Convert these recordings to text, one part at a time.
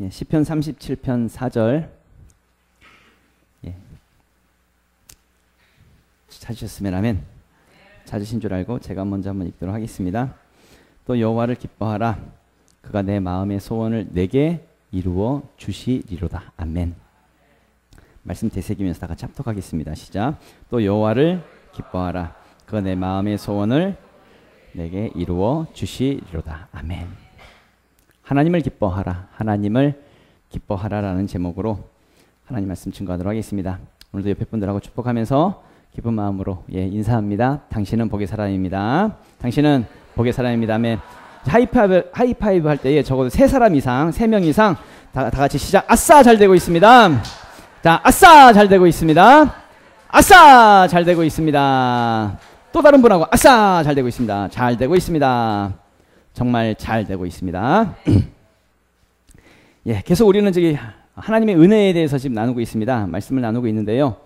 예, 시편 37편 4절. 예. 찾으셨으면 아멘. 찾으신 줄 알고 제가 먼저 한번 읽도록 하겠습니다. 또 여호와를 기뻐하라. 그가 내 마음의 소원을 내게 이루어 주시리로다. 아멘. 말씀 되새기면서 다 같이 합독하겠습니다. 시작. 또 여호와를 기뻐하라. 그가 내 마음의 소원을 내게 이루어 주시리로다. 아멘. 하나님을 기뻐하라. 하나님을 기뻐하라라는 제목으로 하나님 말씀 증거하도록 하겠습니다. 오늘도 옆에 분들하고 축복하면서 기쁜 마음으로 인사합니다. 당신은 복의 사람입니다. 당신은 복의 사람입니다. 아멘. 하이파이브 할 때에 적어도 3사람 이상, 3명 이상 다 같이 시작. 아싸 잘 되고 있습니다. 자, 아싸 잘 되고 있습니다. 아싸 잘 되고 있습니다. 또 다른 분하고 아싸 잘 되고 있습니다. 잘 되고 있습니다. 정말 잘 되고 있습니다. 예, 계속 우리는 저기 하나님의 은혜에 대해서 지금 나누고 있습니다. 말씀을 나누고 있는데요.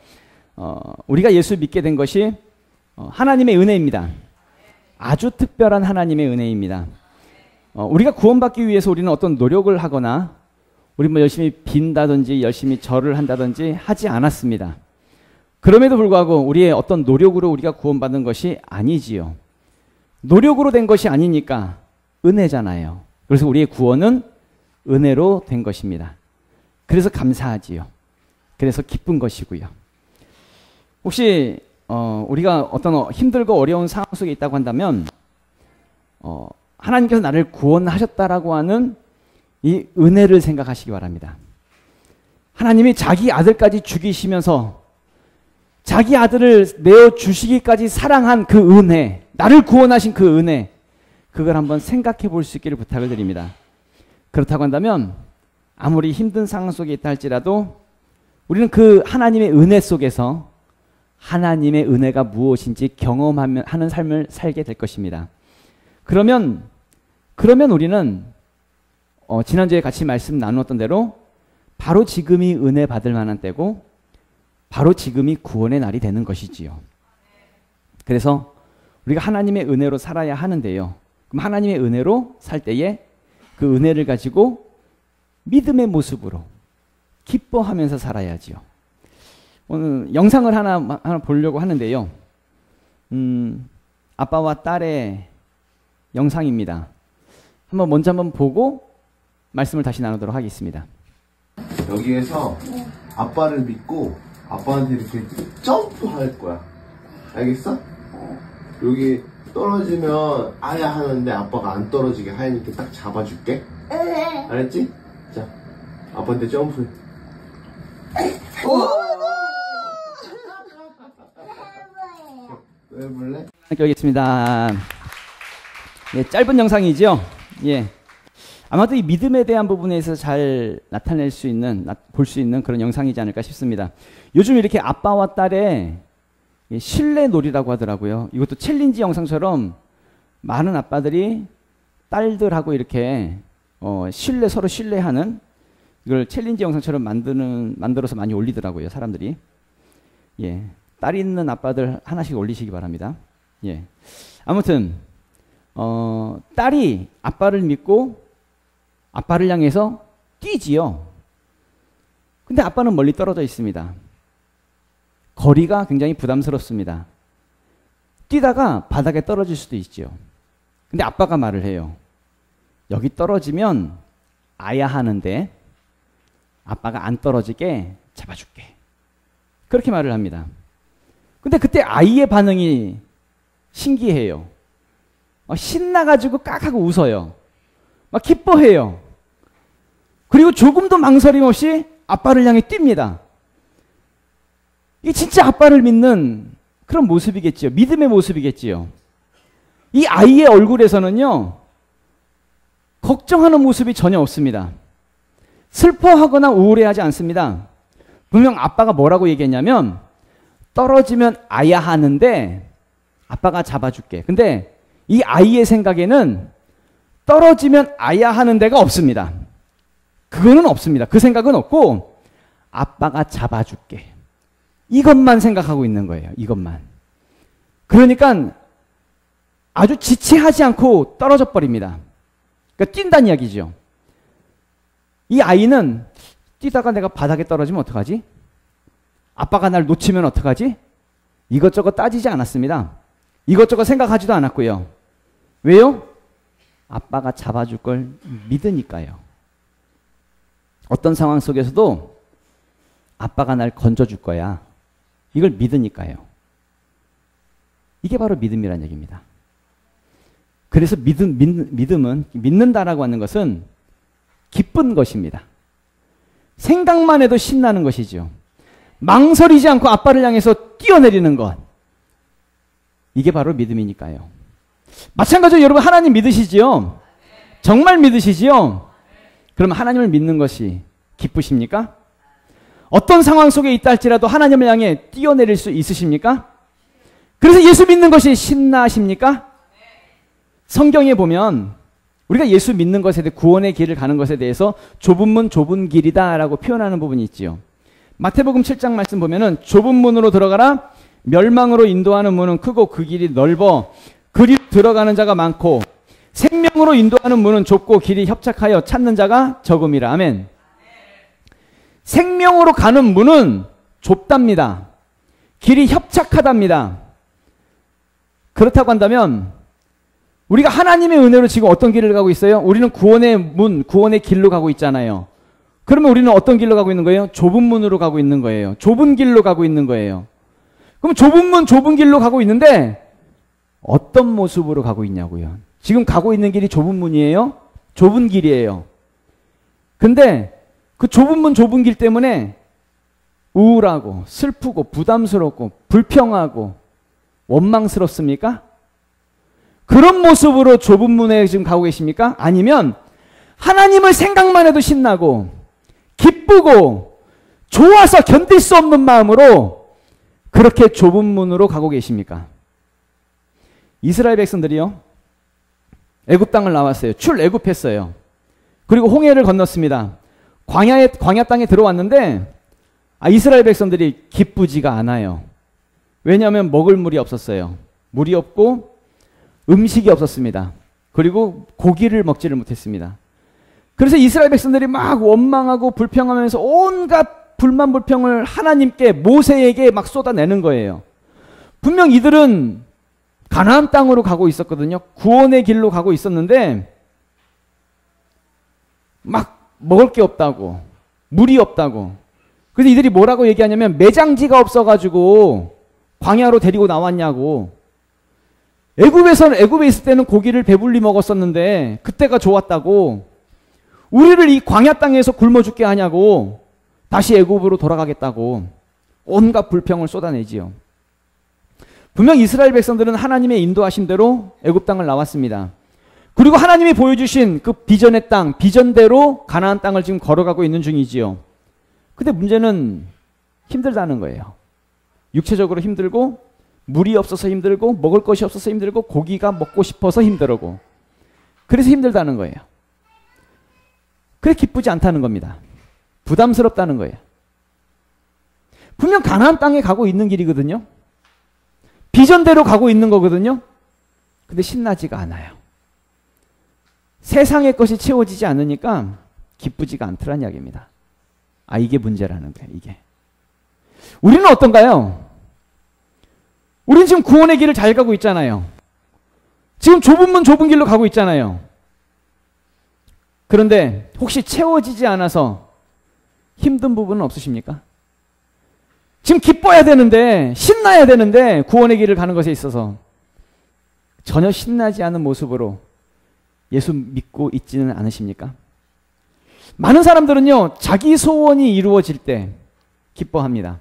우리가 예수 믿게 된 것이 하나님의 은혜입니다. 아주 특별한 하나님의 은혜입니다. 우리가 구원받기 위해서 우리는 어떤 노력을 하거나 우리 뭐 열심히 빈다든지 열심히 절을 한다든지 하지 않았습니다. 그럼에도 불구하고 우리의 어떤 노력으로 우리가 구원받은 것이 아니지요. 노력으로 된 것이 아니니까 은혜잖아요. 그래서 우리의 구원은 은혜로 된 것입니다. 그래서 감사하지요. 그래서 기쁜 것이고요. 혹시 우리가 어떤 힘들고 어려운 상황 속에 있다고 한다면 하나님께서 나를 구원하셨다라고 하는 이 은혜를 생각하시기 바랍니다. 하나님이 자기 아들까지 죽이시면서 자기 아들을 내어주시기까지 사랑한 그 은혜, 나를 구원하신 그 은혜, 그걸 한번 생각해 볼 수 있기를 부탁을 드립니다. 그렇다고 한다면 아무리 힘든 상황 속에 있다 할지라도 우리는 그 하나님의 은혜 속에서 하나님의 은혜가 무엇인지 경험하는 삶을 살게 될 것입니다. 그러면 우리는 지난주에 같이 말씀 나누었던 대로 바로 지금이 은혜 받을 만한 때고 바로 지금이 구원의 날이 되는 것이지요. 그래서 우리가 하나님의 은혜로 살아야 하는데요. 그럼 하나님의 은혜로 살 때에 그 은혜를 가지고 믿음의 모습으로 기뻐하면서 살아야지요. 오늘 영상을 하나 보려고 하는데요. 아빠와 딸의 영상입니다. 먼저 한번 보고 말씀을 다시 나누도록 하겠습니다. 여기에서 아빠를 믿고 아빠한테 이렇게 점프할 거야. 알겠어? 여기 떨어지면 아야 하는데 아빠가 안 떨어지게 하연이께 딱 잡아줄게. 알았지? 자, 아빠한테 점프. 왜 볼래? 함께 하겠습니다. 예, 짧은 영상이죠. 예, 아마도 이 믿음에 대한 부분에서 잘 나타낼 수 있는, 볼 수 있는 그런 영상이지 않을까 싶습니다. 요즘 이렇게 아빠와 딸의 신뢰놀이라고 하더라고요. 이것도 챌린지 영상처럼 많은 아빠들이 딸들하고 이렇게 서로 신뢰하는 이걸 챌린지 영상처럼 만들어서 많이 올리더라고요, 사람들이. 예, 딸 있는 아빠들 하나씩 올리시기 바랍니다. 예, 아무튼 딸이 아빠를 믿고 아빠를 향해서 뛰지요. 근데 아빠는 멀리 떨어져 있습니다. 거리가 굉장히 부담스럽습니다. 뛰다가 바닥에 떨어질 수도 있죠. 근데 아빠가 말을 해요. 여기 떨어지면 아야 하는데 아빠가 안 떨어지게 잡아줄게. 그렇게 말을 합니다. 근데 그때 아이의 반응이 신기해요. 신나가지고 깍하고 웃어요. 막 기뻐해요. 그리고 조금도 망설임 없이 아빠를 향해 뜁니다. 이게 진짜 아빠를 믿는 그런 모습이겠지요. 믿음의 모습이겠지요. 이 아이의 얼굴에서는요, 걱정하는 모습이 전혀 없습니다. 슬퍼하거나 우울해하지 않습니다. 분명 아빠가 뭐라고 얘기했냐면 떨어지면 아야 하는데 아빠가 잡아줄게. 근데 이 아이의 생각에는 떨어지면 아야 하는 데가 없습니다. 그거는 없습니다. 그 생각은 없고 아빠가 잡아줄게. 이것만 생각하고 있는 거예요. 이것만. 그러니까 아주 지체하지 않고 떨어져 버립니다. 그러니까 뛴다는 이야기죠. 이 아이는 뛰다가 내가 바닥에 떨어지면 어떡하지? 아빠가 날 놓치면 어떡하지? 이것저것 따지지 않았습니다. 이것저것 생각하지도 않았고요. 왜요? 아빠가 잡아줄 걸 믿으니까요. 어떤 상황 속에서도 아빠가 날 건져줄 거야. 이걸 믿으니까요. 이게 바로 믿음이란 얘기입니다. 그래서 믿음은, 믿는다라고 하는 것은 기쁜 것입니다. 생각만 해도 신나는 것이죠. 망설이지 않고 아빠를 향해서 뛰어내리는 것. 이게 바로 믿음이니까요. 마찬가지로 여러분 하나님 믿으시지요? 정말 믿으시지요? 그럼 하나님을 믿는 것이 기쁘십니까? 어떤 상황 속에 있다 할지라도 하나님을 향해 뛰어내릴 수 있으십니까? 그래서 예수 믿는 것이 신나십니까? 성경에 보면 우리가 예수 믿는 것에 대해 구원의 길을 가는 것에 대해서 좁은 문 좁은 길이다 라고 표현하는 부분이 있지요. 마태복음 7장 말씀 보면은 좁은 문으로 들어가라. 멸망으로 인도하는 문은 크고 그 길이 넓어 그리 들어가는 자가 많고 생명으로 인도하는 문은 좁고 길이 협착하여 찾는 자가 적음이라. 아멘. 생명으로 가는 문은 좁답니다. 길이 협착하답니다. 그렇다고 한다면 우리가 하나님의 은혜로 지금 어떤 길을 가고 있어요? 우리는 구원의 문, 구원의 길로 가고 있잖아요. 그러면 우리는 어떤 길로 가고 있는 거예요? 좁은 문으로 가고 있는 거예요. 좁은 길로 가고 있는 거예요. 그럼 좁은 문, 좁은 길로 가고 있는데 어떤 모습으로 가고 있냐고요. 지금 가고 있는 길이 좁은 문이에요? 좁은 길이에요. 근데 그 좁은 문, 좁은 길 때문에 우울하고 슬프고 부담스럽고 불평하고 원망스럽습니까? 그런 모습으로 좁은 문에 지금 가고 계십니까? 아니면 하나님을 생각만 해도 신나고 기쁘고 좋아서 견딜 수 없는 마음으로 그렇게 좁은 문으로 가고 계십니까? 이스라엘 백성들이요, 애굽 땅을 나왔어요. 출애굽했어요. 그리고 홍해를 건넜습니다. 광야 땅에 들어왔는데 이스라엘 백성들이 기쁘지가 않아요. 왜냐하면 먹을 물이 없었어요. 물이 없고 음식이 없었습니다. 그리고 고기를 먹지를 못했습니다. 그래서 이스라엘 백성들이 막 원망하고 불평하면서 온갖 불만 불평을 하나님께, 모세에게 막 쏟아내는 거예요. 분명 이들은 가나안 땅으로 가고 있었거든요. 구원의 길로 가고 있었는데 막 먹을 게 없다고, 물이 없다고. 그래서 이들이 뭐라고 얘기하냐면 매장지가 없어가지고 광야로 데리고 나왔냐고. 애굽에 있을 때는 고기를 배불리 먹었었는데 그때가 좋았다고. 우리를 이 광야 땅에서 굶어 죽게 하냐고. 다시 애굽으로 돌아가겠다고. 온갖 불평을 쏟아내지요. 분명 이스라엘 백성들은 하나님의 인도하신 대로 애굽 땅을 나왔습니다. 그리고 하나님이 보여주신 그 비전의 땅, 비전대로 가나안 땅을 지금 걸어가고 있는 중이지요. 근데 문제는 힘들다는 거예요. 육체적으로 힘들고, 물이 없어서 힘들고, 먹을 것이 없어서 힘들고, 고기가 먹고 싶어서 힘들고, 그래서 힘들다는 거예요. 그래 기쁘지 않다는 겁니다. 부담스럽다는 거예요. 분명 가나안 땅에 가고 있는 길이거든요. 비전대로 가고 있는 거거든요. 근데 신나지가 않아요. 세상의 것이 채워지지 않으니까 기쁘지가 않더란 이야기입니다. 이게 문제라는 거예요. 이게. 우리는 어떤가요? 우리는 지금 구원의 길을 잘 가고 있잖아요. 지금 좁은 문 좁은 길로 가고 있잖아요. 그런데 혹시 채워지지 않아서 힘든 부분은 없으십니까? 지금 기뻐야 되는데, 신나야 되는데, 구원의 길을 가는 것에 있어서 전혀 신나지 않은 모습으로 예수 믿고 있지는 않으십니까? 많은 사람들은요, 자기 소원이 이루어질 때 기뻐합니다.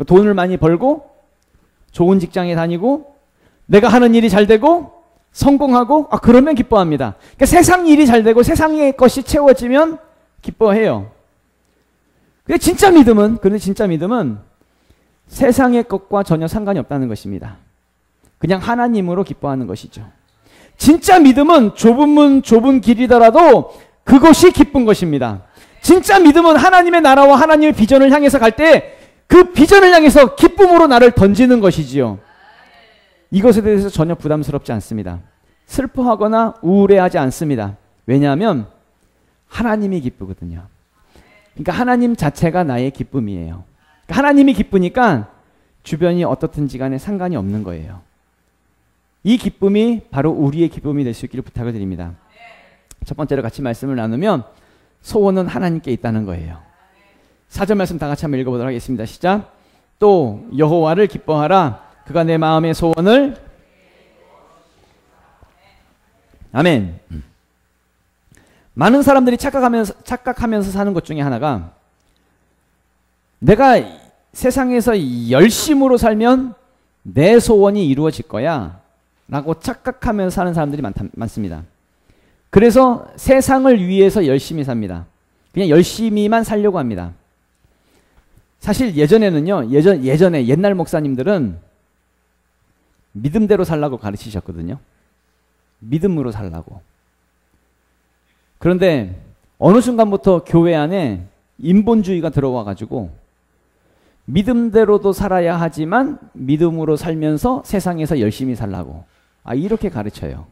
돈을 많이 벌고, 좋은 직장에 다니고, 내가 하는 일이 잘 되고, 성공하고, 그러면 기뻐합니다. 그러니까 세상 일이 잘 되고, 세상의 것이 채워지면 기뻐해요. 그런데 진짜 믿음은 세상의 것과 전혀 상관이 없다는 것입니다. 그냥 하나님으로 기뻐하는 것이죠. 진짜 믿음은 좁은 문, 좁은 길이더라도 그것이 기쁜 것입니다. 진짜 믿음은 하나님의 나라와 하나님의 비전을 향해서 갈 때 그 비전을 향해서 기쁨으로 나를 던지는 것이지요. 이것에 대해서 전혀 부담스럽지 않습니다. 슬퍼하거나 우울해하지 않습니다. 왜냐하면 하나님이 기쁘거든요. 그러니까 하나님 자체가 나의 기쁨이에요. 그러니까 하나님이 기쁘니까 주변이 어떻든지 간에 상관이 없는 거예요. 이 기쁨이 바로 우리의 기쁨이 될 수 있기를 부탁을 드립니다. 첫 번째로 같이 말씀을 나누면 소원은 하나님께 있다는 거예요. 4절 말씀 다 같이 한번 읽어보도록 하겠습니다. 시작. 또 여호와를 기뻐하라. 그가 내 마음의 소원을 아멘. 많은 사람들이 착각하면서 사는 것 중에 하나가 내가 세상에서 열심으로 살면 내 소원이 이루어질 거야 라고 착각하면서 사는 사람들이 많습니다. 그래서 세상을 위해서 열심히 삽니다. 그냥 열심히만 살려고 합니다. 사실 예전에는요, 예전에 옛날 목사님들은 믿음대로 살라고 가르치셨거든요. 믿음으로 살라고. 그런데 어느 순간부터 교회 안에 인본주의가 들어와 가지고 믿음대로도 살아야 하지만 믿음으로 살면서 세상에서 열심히 살라고 이렇게 가르쳐요.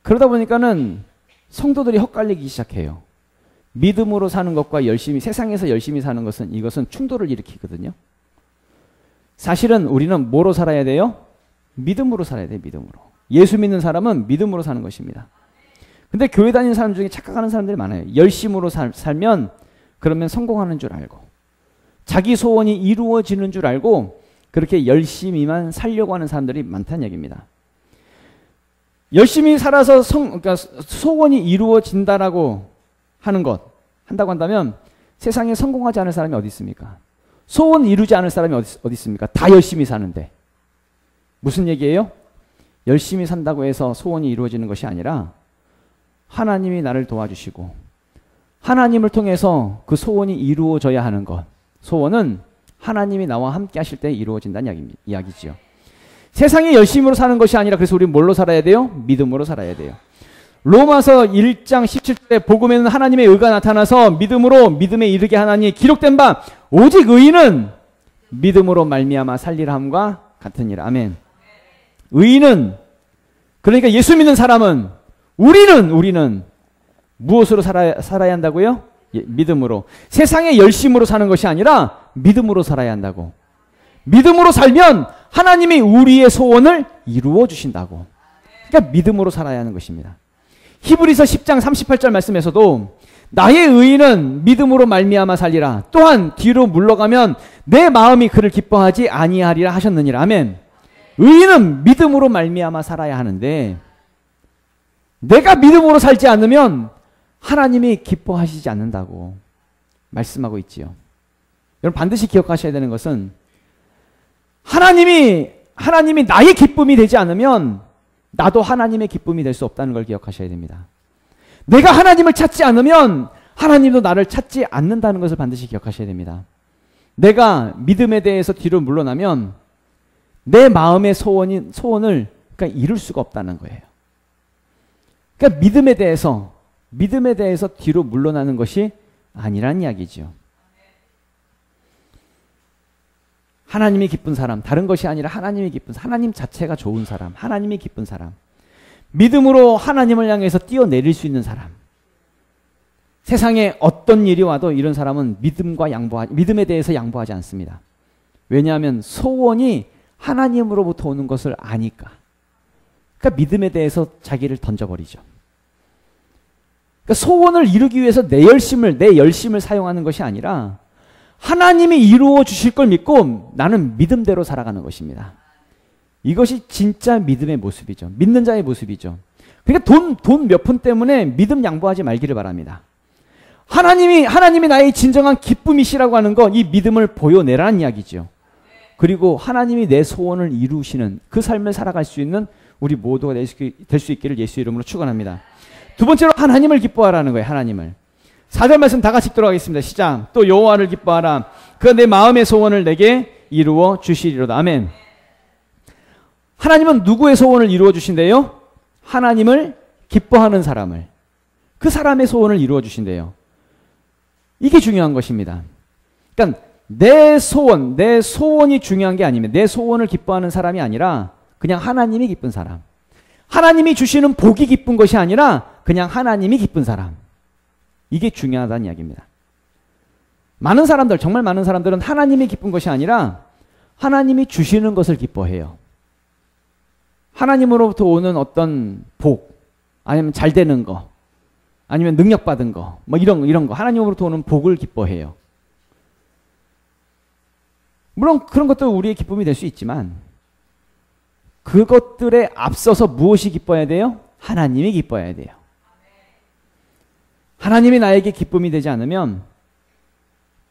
그러다 보니까는 성도들이 헛갈리기 시작해요. 믿음으로 사는 것과 세상에서 열심히 사는 것은 이것은 충돌을 일으키거든요. 사실은 우리는 뭐로 살아야 돼요? 믿음으로 살아야 돼요. 믿음으로. 예수 믿는 사람은 믿음으로 사는 것입니다. 근데 교회 다니는 사람 중에 착각하는 사람들이 많아요. 열심으로 살면 그러면 성공하는 줄 알고 자기 소원이 이루어지는 줄 알고 그렇게 열심히만 살려고 하는 사람들이 많다는 얘기입니다. 열심히 살아서 그러니까 소원이 이루어진다라고 한다고 한다면 세상에 성공하지 않을 사람이 어디 있습니까? 소원 이루지 않을 사람이 어디 있습니까? 다 열심히 사는데. 무슨 얘기예요? 열심히 산다고 해서 소원이 이루어지는 것이 아니라 하나님이 나를 도와주시고 하나님을 통해서 그 소원이 이루어져야 하는 것. 소원은 하나님이 나와 함께 하실 때 이루어진다는 이야기지요. 세상에 열심으로 사는 것이 아니라 그래서 우리는 뭘로 살아야 돼요? 믿음으로 살아야 돼요. 로마서 1장 17절에 복음에는 하나님의 의가 나타나서 믿음으로 믿음에 이르게 하나니 기록된 바 오직 의인은 믿음으로 말미암아 살리라 함과 같으니라. 아멘. 의인은 그러니까 예수 믿는 사람은 우리는 무엇으로 살아야 한다고요? 믿음으로. 세상에 열심으로 사는 것이 아니라 믿음으로 살아야 한다고. 믿음으로 살면 하나님이 우리의 소원을 이루어 주신다고. 그러니까 믿음으로 살아야 하는 것입니다. 히브리서 10장 38절 말씀에서도 나의 의인은 믿음으로 말미암아 살리라. 또한 뒤로 물러가면 내 마음이 그를 기뻐하지 아니하리라 하셨느니라. 아멘. 의인은 믿음으로 말미암아 살아야 하는데 내가 믿음으로 살지 않으면 하나님이 기뻐하시지 않는다고 말씀하고 있지요. 여러분 반드시 기억하셔야 되는 것은 하나님이 나의 기쁨이 되지 않으면 나도 하나님의 기쁨이 될 수 없다는 걸 기억하셔야 됩니다. 내가 하나님을 찾지 않으면 하나님도 나를 찾지 않는다는 것을 반드시 기억하셔야 됩니다. 내가 믿음에 대해서 뒤로 물러나면 내 마음의 소원을 그러니까 이룰 수가 없다는 거예요. 그러니까 믿음에 대해서 뒤로 물러나는 것이 아니란 이야기죠. 하나님이 기쁜 사람, 다른 것이 아니라 하나님이 기쁜 사람, 하나님 자체가 좋은 사람, 하나님이 기쁜 사람, 믿음으로 하나님을 향해서 뛰어내릴 수 있는 사람. 세상에 어떤 일이 와도 이런 사람은 믿음에 대해서 양보하지 않습니다. 왜냐하면 소원이 하나님으로부터 오는 것을 아니까. 그러니까 믿음에 대해서 자기를 던져버리죠. 그러니까 소원을 이루기 위해서 내 열심을 사용하는 것이 아니라 하나님이 이루어 주실 걸 믿고 나는 믿음대로 살아가는 것입니다. 이것이 진짜 믿음의 모습이죠. 믿는 자의 모습이죠. 그러니까 돈 몇 푼 때문에 믿음 양보하지 말기를 바랍니다. 하나님이 나의 진정한 기쁨이시라고 하는 것, 이 믿음을 보여내라는 이야기죠. 그리고 하나님이 내 소원을 이루시는 그 삶을 살아갈 수 있는 우리 모두가 될 수 있기를 예수 이름으로 축원합니다. 두 번째로 하나님을 기뻐하라는 거예요. 하나님을. 4절 말씀 다 같이 읽도록 하겠습니다. 시작. 또 여호와를 기뻐하라. 그가 내 마음의 소원을 내게 이루어 주시리로다. 아멘. 하나님은 누구의 소원을 이루어 주신대요? 하나님을 기뻐하는 사람을. 그 사람의 소원을 이루어 주신대요. 이게 중요한 것입니다. 그러니까 내 소원이 중요한 게 아니면 내 소원을 기뻐하는 사람이 아니라 그냥 하나님이 기쁜 사람. 하나님이 주시는 복이 기쁜 것이 아니라 그냥 하나님이 기쁜 사람. 이게 중요하다는 이야기입니다. 많은 사람들, 정말 많은 사람들은 하나님이 기쁜 것이 아니라 하나님이 주시는 것을 기뻐해요. 하나님으로부터 오는 어떤 복, 아니면 잘 되는 거, 아니면 능력 받은 거, 뭐 이런 거, 하나님으로부터 오는 복을 기뻐해요. 물론 그런 것도 우리의 기쁨이 될 수 있지만 그것들에 앞서서 무엇이 기뻐야 돼요? 하나님이 기뻐야 돼요. 하나님이 나에게 기쁨이 되지 않으면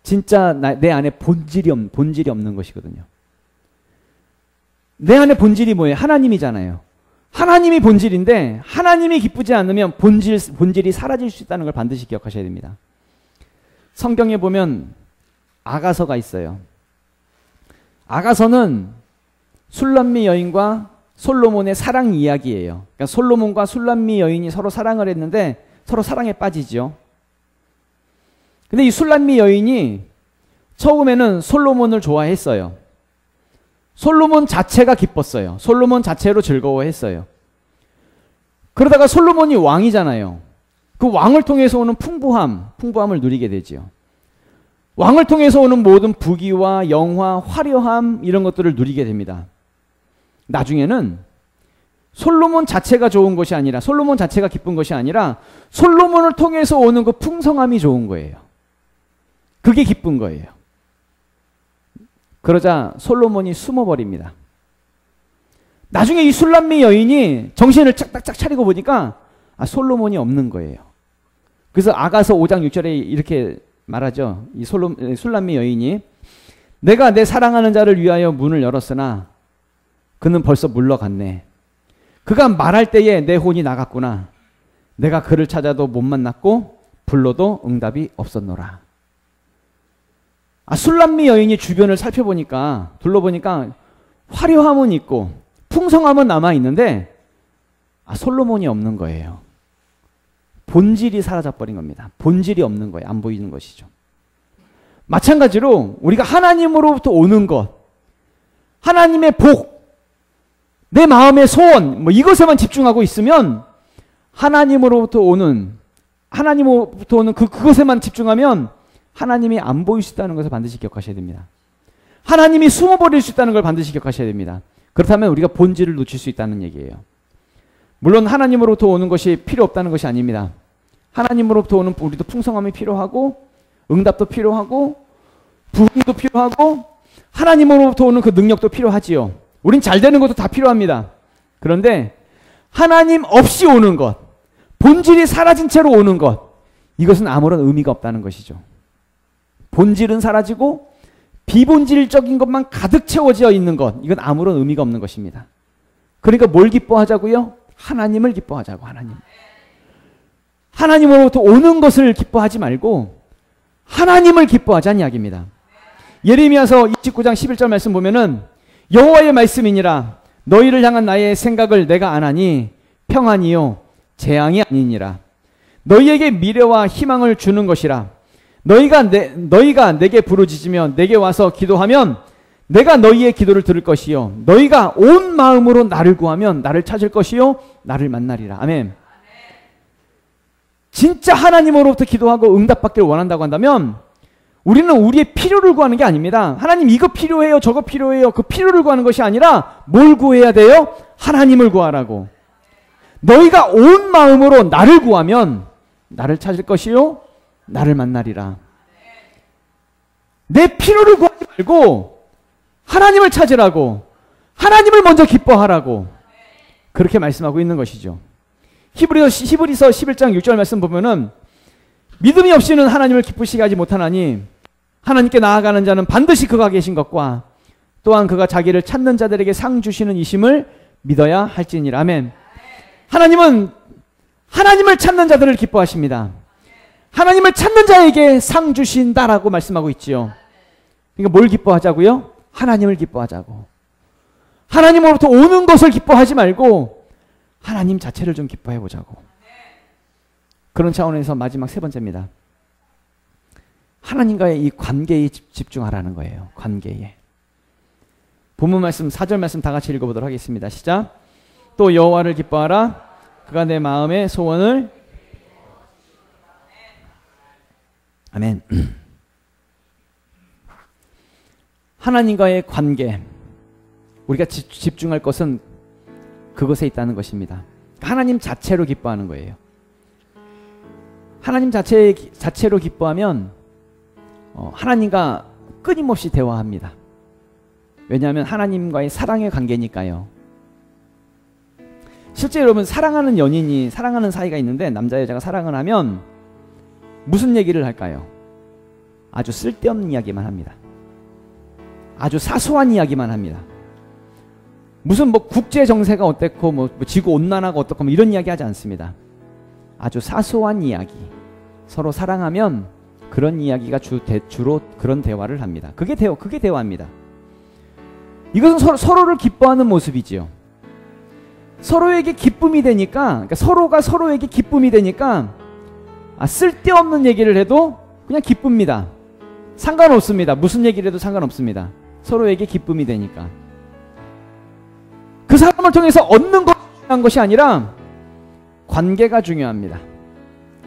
진짜 내 안에 본질이 없는 것이거든요. 내 안에 본질이 뭐예요? 하나님이잖아요. 하나님이 본질인데 하나님이 기쁘지 않으면 본질이 사라질 수 있다는 걸 반드시 기억하셔야 됩니다. 성경에 보면 아가서가 있어요. 아가서는 술람미 여인과 솔로몬의 사랑 이야기예요. 그러니까 솔로몬과 술람미 여인이 서로 사랑을 했는데 서로 사랑에 빠지죠. 근데 이 술람미 여인이 처음에는 솔로몬을 좋아했어요. 솔로몬 자체가 기뻤어요. 솔로몬 자체로 즐거워했어요. 그러다가 솔로몬이 왕이잖아요. 그 왕을 통해서 오는 풍부함을 누리게 되죠. 왕을 통해서 오는 모든 부귀와 영화, 화려함 이런 것들을 누리게 됩니다. 나중에는 솔로몬 자체가 좋은 것이 아니라, 솔로몬 자체가 기쁜 것이 아니라 솔로몬을 통해서 오는 그 풍성함이 좋은 거예요. 그게 기쁜 거예요. 그러자 솔로몬이 숨어버립니다. 나중에 이 술람미 여인이 정신을 짝딱짝 차리고 보니까 솔로몬이 없는 거예요. 그래서 아가서 5장 6절에 이렇게 말하죠. 이 술람미 여인이 내가 내 사랑하는 자를 위하여 문을 열었으나 그는 벌써 물러갔네. 그가 말할 때에 내 혼이 나갔구나. 내가 그를 찾아도 못 만났고 불러도 응답이 없었노라. 술람미 여인이 주변을 둘러보니까 화려함은 있고 풍성함은 남아있는데 솔로몬이 없는 거예요. 본질이 사라져버린 겁니다. 본질이 없는 거예요. 안 보이는 것이죠. 마찬가지로 우리가 하나님으로부터 오는 것, 하나님의 복, 내 마음의 소원, 이것에만 집중하고 있으면 하나님으로부터 오는 그것에만 집중하면 하나님이 안 보일 수 있다는 것을 반드시 기억하셔야 됩니다. 하나님이 숨어버릴 수 있다는 걸 반드시 기억하셔야 됩니다. 그렇다면 우리가 본질을 놓칠 수 있다는 얘기예요. 물론 하나님으로부터 오는 것이 필요 없다는 것이 아닙니다. 하나님으로부터 오는 우리도 풍성함이 필요하고 응답도 필요하고 부흥도 필요하고 하나님으로부터 오는 그 능력도 필요하지요. 우린 잘 되는 것도 다 필요합니다. 그런데 하나님 없이 오는 것, 본질이 사라진 채로 오는 것, 이것은 아무런 의미가 없다는 것이죠. 본질은 사라지고 비본질적인 것만 가득 채워져 있는 것, 이건 아무런 의미가 없는 것입니다. 그러니까 뭘 기뻐하자고요? 하나님을 기뻐하자고. 하나님으로부터 오는 것을 기뻐하지 말고 하나님을 기뻐하자는 이야기입니다. 예레미야서 29장 11절 말씀 보면은 여호와의 말씀이니라 너희를 향한 나의 생각을 내가 아나니 평안이요 재앙이 아니니라. 너희에게 미래와 희망을 주는 것이라. 너희가 내게 부르짖으며 내게 와서 기도하면 내가 너희의 기도를 들을 것이요 너희가 온 마음으로 나를 구하면 나를 찾을 것이요 나를 만나리라. 아멘. 진짜 하나님으로부터 기도하고 응답받기를 원한다고 한다면 우리는 우리의 필요를 구하는 게 아닙니다. 하나님 이거 필요해요 저거 필요해요 그 필요를 구하는 것이 아니라 뭘 구해야 돼요? 하나님을 구하라고. 너희가 온 마음으로 나를 구하면 나를 찾을 것이요 나를 만나리라. 내 필요를 구하지 말고 하나님을 찾으라고, 하나님을 먼저 기뻐하라고 그렇게 말씀하고 있는 것이죠. 히브리서 11장 6절 말씀 보면은 믿음이 없이는 하나님을 기쁘시게 하지 못하나니 하나님께 나아가는 자는 반드시 그가 계신 것과 또한 그가 자기를 찾는 자들에게 상 주시는 이심을 믿어야 할지니라. 아멘. 하나님은 하나님을 찾는 자들을 기뻐하십니다. 하나님을 찾는 자에게 상 주신다라고 말씀하고 있지요. 그러니까 뭘 기뻐하자고요? 하나님을 기뻐하자고. 하나님으로부터 오는 것을 기뻐하지 말고 하나님 자체를 좀 기뻐해 보자고. 그런 차원에서 마지막 세 번째입니다. 하나님과의 이 관계에 집중하라는 거예요. 관계에. 본문 말씀 4절 말씀 다 같이 읽어보도록 하겠습니다. 시작. 또 여호와를 기뻐하라. 그가 내 마음의 소원을. 아멘. 하나님과의 관계, 우리가 집중할 것은 그것에 있다는 것입니다. 하나님 자체로 기뻐하는 거예요. 하나님 자체로 기뻐하면 하나님과 끊임없이 대화합니다. 왜냐하면 하나님과의 사랑의 관계니까요. 실제 여러분, 사랑하는 연인이, 사랑하는 사이가 있는데 남자 여자가 사랑을 하면 무슨 얘기를 할까요? 아주 쓸데없는 이야기만 합니다. 아주 사소한 이야기만 합니다. 무슨 뭐 국제 정세가 어땠고 뭐 지구 온난화가 어떻고 뭐 이런 이야기 하지 않습니다. 아주 사소한 이야기. 서로 사랑하면 그런 이야기가 주로 그런 대화를 합니다. 그게 대화입니다. 이것은 서로를 기뻐하는 모습이지요. 서로에게 기쁨이 되니까, 그러니까 서로가 서로에게 기쁨이 되니까 쓸데없는 얘기를 해도 그냥 기쁩니다. 상관없습니다. 무슨 얘기를 해도 상관없습니다. 서로에게 기쁨이 되니까. 그 사람을 통해서 얻는 것이 중요한 것이 아니라 관계가 중요합니다.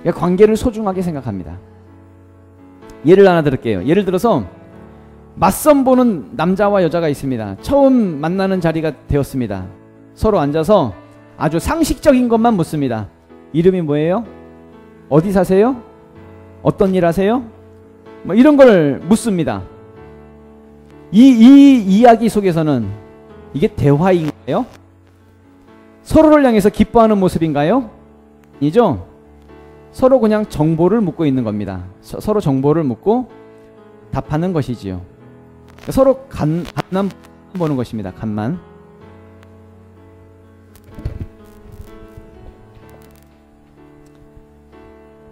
그러니까 관계를 소중하게 생각합니다. 예를 하나 들을게요. 예를 들어서 맞선 보는 남자와 여자가 있습니다. 처음 만나는 자리가 되었습니다. 서로 앉아서 아주 상식적인 것만 묻습니다. 이름이 뭐예요? 어디 사세요? 어떤 일 하세요? 뭐 이런 걸 묻습니다. 이 이야기 속에서는 이게 대화인가요? 서로를 향해서 기뻐하는 모습인가요? 아니죠? 서로 그냥 정보를 묻고 있는 겁니다. 서로 정보를 묻고 답하는 것이지요. 서로 간만 보는 것입니다. 간만.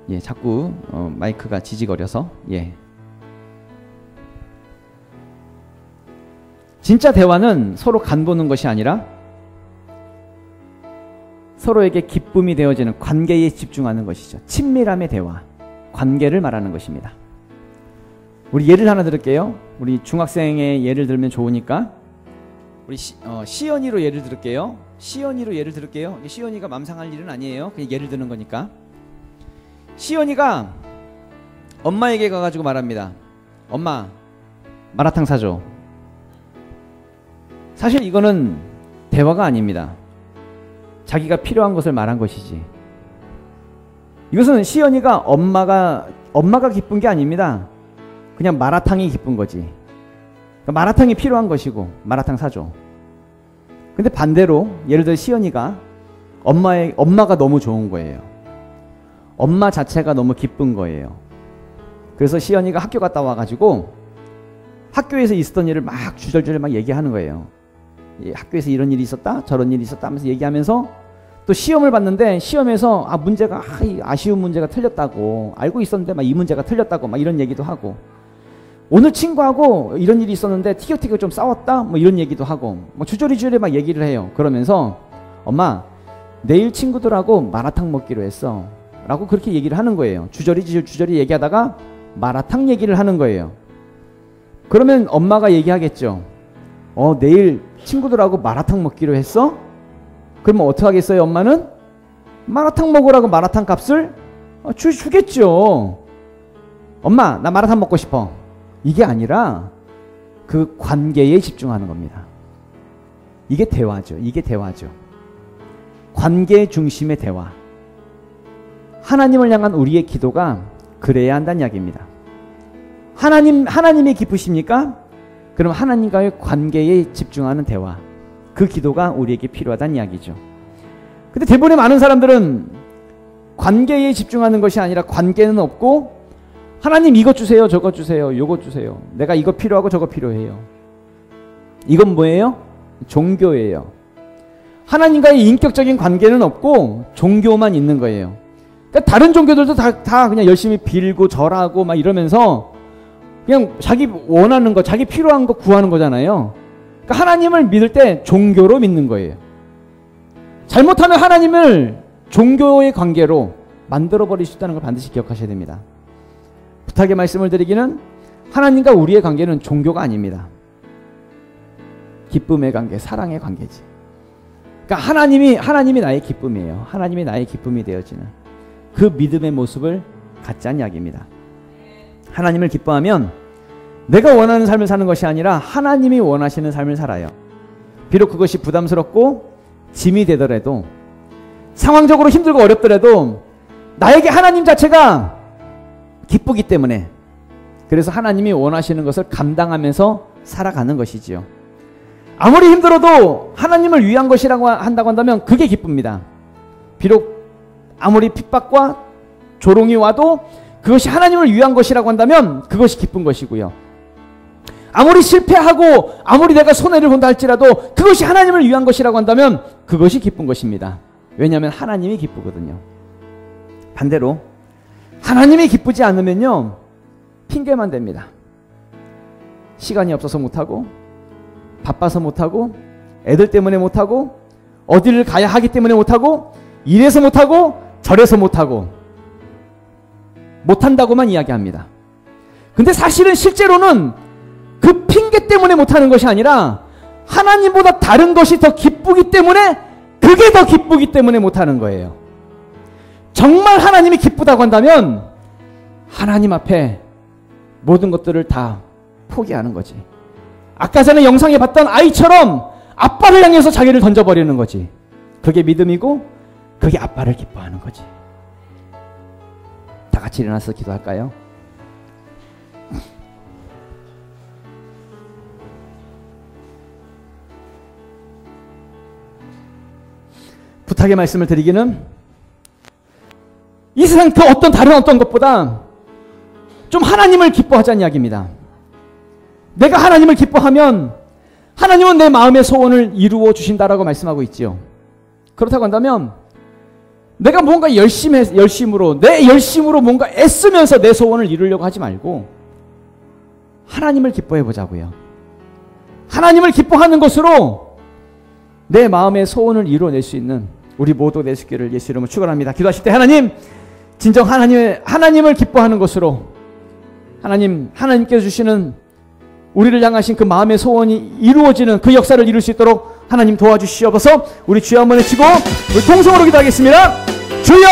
예, 자꾸 마이크가 지지거려서. 예. 진짜 대화는 서로 간 보는 것이 아니라 서로에게 기쁨이 되어지는 관계에 집중하는 것이죠. 친밀함의 대화, 관계를 말하는 것입니다. 우리 예를 하나 들을게요. 우리 중학생의 예를 들면 좋으니까 우리 시연이로 예를 들을게요. 시연이가 맘상할 일은 아니에요. 그냥 예를 드는 거니까. 시연이가 엄마에게 가가지고 말합니다. 엄마, 마라탕 사줘. 사실 이거는 대화가 아닙니다. 자기가 필요한 것을 말한 것이지. 이것은 시연이가 엄마가 기쁜 게 아닙니다. 그냥 마라탕이 기쁜 거지. 그러니까 마라탕이 필요한 것이고 마라탕 사줘. 근데 반대로 예를 들어 시연이가 엄마가 너무 좋은 거예요. 엄마 자체가 너무 기쁜 거예요. 그래서 시연이가 학교 갔다 와가지고 학교에서 있었던 일을 막 주절주절 막 얘기하는 거예요. 학교에서 이런 일이 있었다 저런 일이 있었다 하면서 얘기하면서 또 시험을 봤는데 시험에서 문제가 아쉬운 문제가 틀렸다고 알고 있었는데 막 이 문제가 틀렸다고 막 이런 얘기도 하고 오늘 친구하고 이런 일이 있었는데 티격태격 좀 싸웠다 뭐 이런 얘기도 하고 뭐 주저리주저리 막 얘기를 해요. 그러면서 엄마 내일 친구들하고 마라탕 먹기로 했어 라고 그렇게 얘기를 하는 거예요. 주저리 얘기하다가 마라탕 얘기를 하는 거예요. 그러면 엄마가 얘기하겠죠. 내일 친구들하고 마라탕 먹기로 했어? 그러면 어떻게 하겠어요? 엄마는 마라탕 먹으라고 마라탕 값을 주겠죠. 엄마 나 마라탕 먹고 싶어. 이게 아니라 그 관계에 집중하는 겁니다. 이게 대화죠. 관계 중심의 대화. 하나님을 향한 우리의 기도가 그래야 한다는 이야기입니다. 하나님이 기쁘십니까? 그럼 하나님과의 관계에 집중하는 대화, 그 기도가 우리에게 필요하다는 이야기죠. 근데 대부분의 많은 사람들은 관계에 집중하는 것이 아니라 관계는 없고 하나님 이것 주세요, 저것 주세요, 요것 주세요. 내가 이거 필요하고 저거 필요해요. 이건 뭐예요? 종교예요. 하나님과의 인격적인 관계는 없고 종교만 있는 거예요. 그러니까 다른 종교들도 다 그냥 열심히 빌고 절하고 막 이러면서 그냥 자기 원하는 거, 자기 필요한 거 구하는 거잖아요. 그러니까 하나님을 믿을 때 종교로 믿는 거예요. 잘못하면 하나님을 종교의 관계로 만들어버릴 수 있다는 걸 반드시 기억하셔야 됩니다. 부탁의 말씀을 드리기는 하나님과 우리의 관계는 종교가 아닙니다. 기쁨의 관계, 사랑의 관계지. 그러니까 하나님이 나의 기쁨이에요. 하나님이 나의 기쁨이 되어지는 그 믿음의 모습을 갖자는 이야기입니다. 하나님을 기뻐하면 내가 원하는 삶을 사는 것이 아니라 하나님이 원하시는 삶을 살아요. 비록 그것이 부담스럽고 짐이 되더라도, 상황적으로 힘들고 어렵더라도 나에게 하나님 자체가 기쁘기 때문에, 그래서 하나님이 원하시는 것을 감당하면서 살아가는 것이지요. 아무리 힘들어도 하나님을 위한 것이라고 한다고 한다면 그게 기쁩니다. 비록 아무리 핍박과 조롱이 와도 그것이 하나님을 위한 것이라고 한다면 그것이 기쁜 것이고요. 아무리 실패하고 아무리 내가 손해를 본다 할지라도 그것이 하나님을 위한 것이라고 한다면 그것이 기쁜 것입니다. 왜냐하면 하나님이 기쁘거든요. 반대로 하나님이 기쁘지 않으면요, 핑계만 댑니다. 시간이 없어서 못하고, 바빠서 못하고, 애들 때문에 못하고, 어디를 가야 하기 때문에 못하고, 이래서 못하고, 저래서 못하고, 못한다고만 이야기합니다. 근데 사실은 실제로는 그 핑계 때문에 못하는 것이 아니라 하나님보다 다른 것이 더 기쁘기 때문에, 그게 더 기쁘기 때문에 못하는 거예요. 정말 하나님이 기쁘다고 한다면 하나님 앞에 모든 것들을 다 포기하는 거지. 아까 전에 영상에 봤던 아이처럼 아빠를 향해서 자기를 던져버리는 거지. 그게 믿음이고 그게 아빠를 기뻐하는 거지. 다 같이 일어나서 기도할까요? 부탁의 말씀을 드리기는, 이 세상 그 어떤 다른 어떤 것보다 좀 하나님을 기뻐하자는 이야기입니다. 내가 하나님을 기뻐하면 하나님은 내 마음의 소원을 이루어 주신다라고 말씀하고 있지요. 그렇다고 한다면 내가 뭔가 열심으로 뭔가 애쓰면서 내 소원을 이루려고 하지 말고 하나님을 기뻐해 보자고요. 하나님을 기뻐하는 것으로 내 마음의 소원을 이루어낼 수 있는 우리 모두 될 수 있기를 예수 이름으로 축원합니다. 기도하실 때 하나님, 진정 하나님을 기뻐하는 것으로 하나님께서 주시는 우리를 향하신 그 마음의 소원이 이루어지는 그 역사를 이룰 수 있도록 하나님 도와주시옵소서. 우리 주여 한번 외치고 우리 통성으로 기도하겠습니다. 주여!